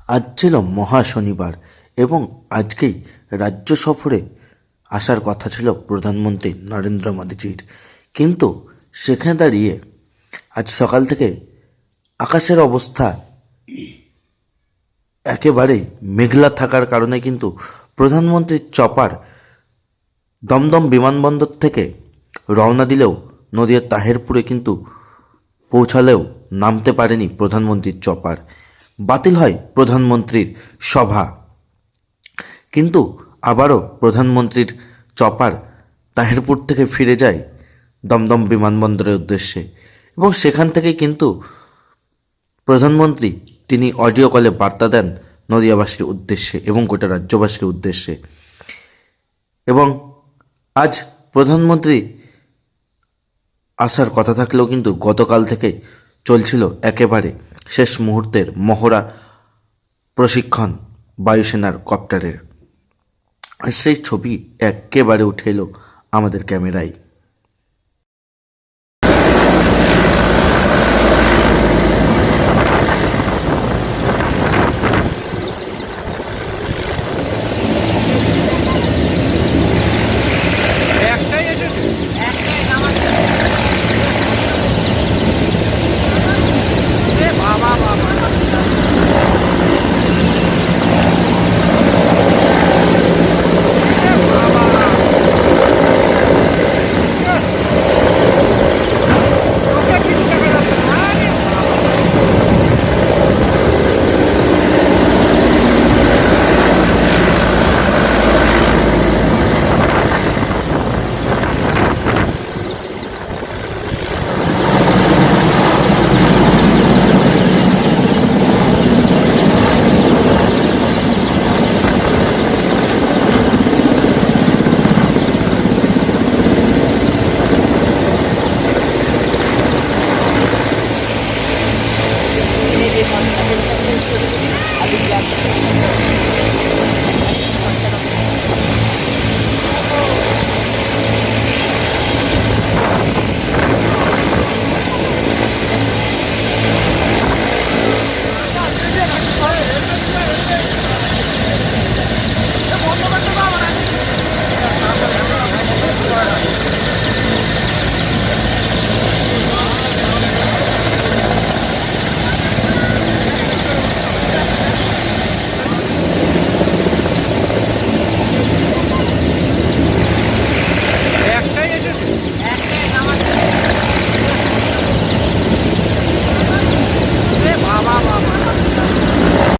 আজ ছিল মহা শনিবার এবং আজকেই রাজ্য সফরে আসার কথা ছিল প্রধানমন্ত্রী নরেন্দ্র মোদীজির। কিন্তু সেখানে দাঁড়িয়ে আজ সকাল থেকে আকাশের অবস্থা একেবারেই মেঘলা থাকার কারণে কিন্তু প্রধানমন্ত্রীর চপার দমদম বিমানবন্দর থেকে রওনা দিলেও নদিয়ার তাহেরপুরে কিন্তু পৌঁছালেও নামতে পারেনি প্রধানমন্ত্রীর চপার। বাতিল হয় প্রধানমন্ত্রীর সভা, কিন্তু আবারও প্রধানমন্ত্রীর চপার তাহেরপুর থেকে ফিরে যায় দমদম বিমানবন্দরের উদ্দেশ্যে এবং সেখান থেকে কিন্তু প্রধানমন্ত্রী তিনি অডিও কলে বার্তা দেন নদিয়াবাসীর উদ্দেশ্যে এবং গোটা রাজ্যবাসীর উদ্দেশ্যে। এবং আজ প্রধানমন্ত্রী আসার কথা থাকলেও কিন্তু গতকাল থেকে চলছিল একেবারে শেষ মুহূর্তের মহড়া প্রশিক্ষণ বায়ুসেনার কপ্টারের। আর সেই ছবি একেবারে উঠে এলো আমাদের ক্যামেরায়। I think that's